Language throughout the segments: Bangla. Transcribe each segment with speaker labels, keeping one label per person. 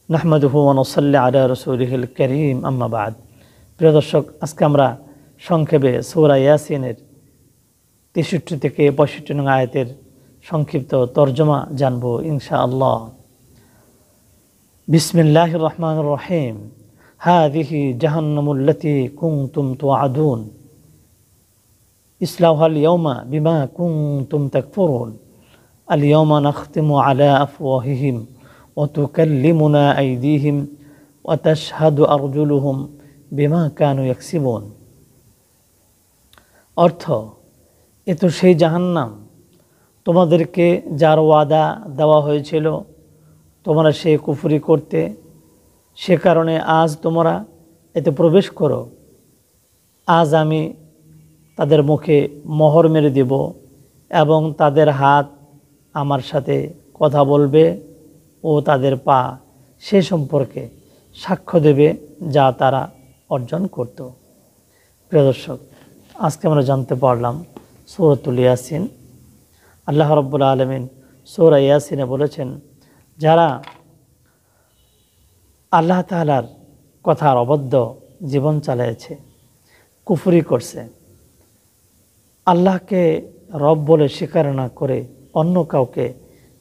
Speaker 1: নাহমাদুহু ওয়া নুসাল্লি আলা রাসূলিহিল কারীম আম্মা বা'দ। প্রিয় দর্শক, আজকে আমরা সংক্ষেপে সূরা ইয়াসিনের 63 থেকে 65 নং আয়াতের সংক্ষিপ্ত তরজমা জানব ইনশাআল্লাহ। বিসমিল্লাহির রহমানির রহিম। হাযিহি জাহান্নামুল্লাতী কুনতুম তুআদুন ইসলাউহাল ইয়াওমা বিমা কুনতুম তাকফুরুন আল ইয়াওমা নাখতিমু আলা আফওয়াহিহিম ওয়া তুকাল্লিমুনা আইদিহিম ওয়া তাশহাদু আরজুলুহুম বিমা কানু ইয়াকসিবুন। অর্থ, এ তো সেই জাহান্নাম তোমাদেরকে যার ওয়াদা দেওয়া হয়েছিল, তোমরা সে কুফরি করতে, সে কারণে আজ তোমরা এতে প্রবেশ করো। আজ আমি তাদের মুখে মোহর মেরে দেব এবং তাদের হাত আমার সাথে কথা বলবে ও তাদের পা সে সম্পর্কে সাক্ষ্য দেবে যা তারা অর্জন করত। প্রিয় দর্শক, আজকে আমরা জানতে পারলাম সূরাতুল ইয়াসিন। আল্লাহ রাব্বুল আলামিন সূরা ইয়াসিনে বলেছেন, যারা আল্লাহ তাআলার কথার অবদ্ধ জীবন চালিয়েছে, কুফরি করছে, আল্লাহকে রব বলে স্বীকার না করে অন্য কাউকে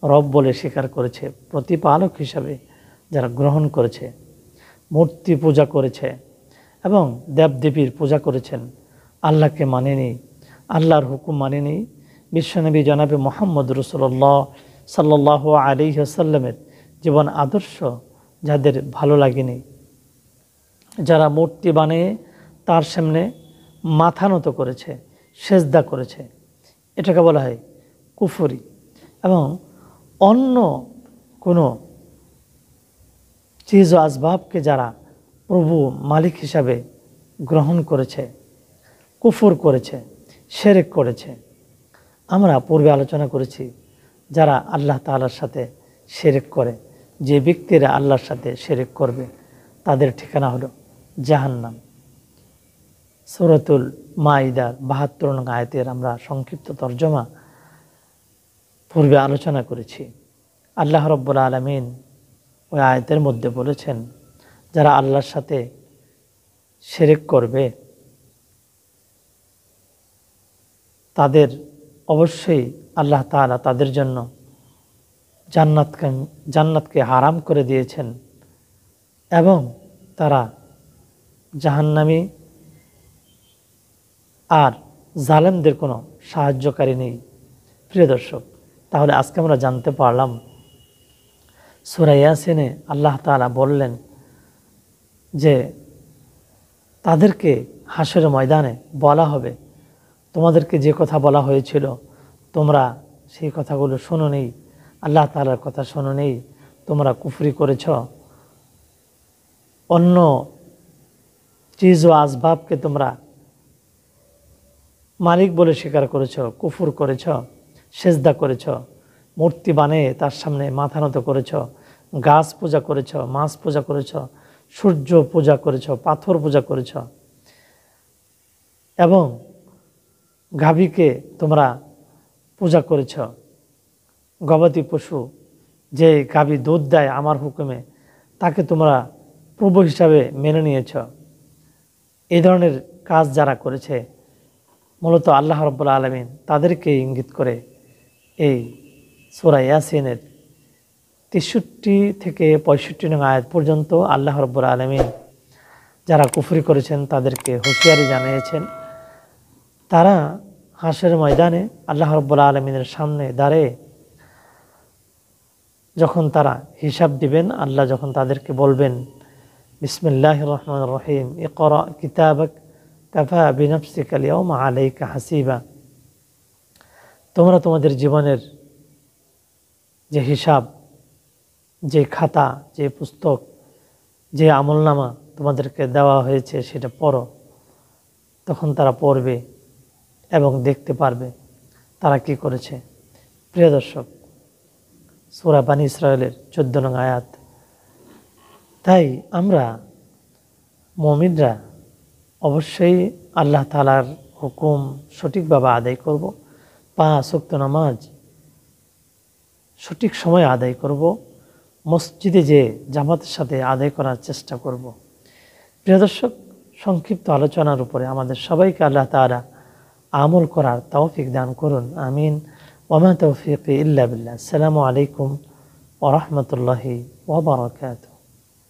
Speaker 1: রব বলে স্বীকার করেছে, প্রতিপালক হিসাবে যারা গ্রহণ করেছে, মূর্তি পূজা করেছে এবং দেবদেবীর পূজা করেছেন, আল্লাহকে মানেনি, আল্লাহর হুকুম মানেনি, বিশ্বনবী জনাবে মুহাম্মদ রাসূলুল্লাহ সাল্লাল্লাহু আলাইহি ওয়াসাল্লামের জীবন আদর্শ যাদের ভালো লাগেনি, যারা মূর্তি বানিয়ে তার সামনে মাথা নত করেছে, সেজদা করেছে, এটাকে বলা হয় কুফরি। এবং অন্য কোনো চিজ ও আসবাবকে যারা প্রভু মালিক হিসাবে গ্রহণ করেছে, কুফর করেছে, শিরক করেছে। আমরা পূর্বে আলোচনা করেছি, যারা আল্লাহ তাআলার সাথে শিরক করে, যে ব্যক্তিরা আল্লাহর সাথে শিরক করবে তাদের ঠিকানা হলো জাহান্নাম। সূরাতুল মাইদার ৭২ নং আয়াতের আমরা সংক্ষিপ্ত তরজমা পূর্বে আলোচনা করেছি। আল্লাহ রাব্বুল আলামিন ওই আয়াতের মধ্যে বলেছেন, যারা আল্লাহর সাথে শিরক করবে তাদের অবশ্যই আল্লাহ তাআলা তাদের জন্য জান্নাতকে হারাম করে দিয়েছেন এবং তারা জাহান্নামী আর জালেমদের কোনো সাহায্যকারী নেই। প্রিয় দর্শক, তাহলে আজকে আমরা জানতে পারলাম সূরা ইয়াসিনে আল্লাহ তাআলা বললেন যে তাদেরকে হাসরের ময়দানে বলা হবে, তোমাদেরকে যে কথা বলা হয়েছিল তোমরা সেই কথাগুলো শোনো নেই, আল্লাহ তাআলার কথা শোনো নেই, তোমরা কুফরি করেছ, অন্য চিজ ও আসবাবকে তোমরা মালিক বলে স্বীকার করেছ, কুফর করেছ, সেজদা করেছ, মূর্তি বানিয়ে তার সামনে মাথা নত করেছ, গাছ পূজা করেছ, মাছ পূজা করেছ, সূর্য পূজা করেছ, পাথর পূজা করেছ এবং গাভীকে তোমরা পূজা করেছ, গবাদি পশু যে গাভী দুধ দেয় আমার হুকুমে তাকে তোমরা প্রভু হিসাবে মেনে নিয়েছ। এই ধরনের কাজ যারা করেছে, মূলত আল্লাহ রাব্বুল আলামিন তাদেরকে ইঙ্গিত করে এই সূরা ইয়াসিনের 63 থেকে 65 নং আয়াত পর্যন্ত আল্লাহ রাব্বুল আলামিন যারা কুফরি করেছেন তাদেরকে হুঁশিয়ারি জানিয়েছেন। তারা হাসরের ময়দানে আল্লাহ রাব্বুল আলামিনের সামনে দাঁড়িয়ে যখন তারা হিসাব দিবেন, আল্লাহ যখন তাদেরকে বলবেন, বিসমিল্লাহির রহমানির রহিম, ইকরা কিতাবাক কাফা বিনাফসিকাল ইয়াওমা আলাইকা হাসিবা। তোমরা তোমাদের জীবনের যে হিসাব, যে খাতা, যে পুস্তক, যে আমলনামা তোমাদেরকে দেওয়া হয়েছে সেটা পড়ো। তখন তারা পড়বে এবং দেখতে পারবে তারা কি করেছে। প্রিয় দর্শক, সূরা বানী ইসরাঈলের 14 নং আয়াত। তাই আমরা মুমিনরা অবশ্যই আল্লাহ তাআলার হুকুম সঠিকভাবে আদায় করব, 5 ওয়াক্ত নামাজ সঠিক সময়ে আদায় করব, মসজিদে যে জামাতের সাথে আদায় করার চেষ্টা করব। প্রিয় দর্শক, সংক্ষিপ্ত আলোচনার উপরে আমাদের সবাইকে আল্লাহ তাআলা আমল করার তৌফিক দান করুন। আমিন। ওয়া মা তৌফিকি ইল্লা বিল্লাহ। আসসালামু আলাইকুম ওয়া রাহমাতুল্লাহি ওয়া বারাকাতুহু।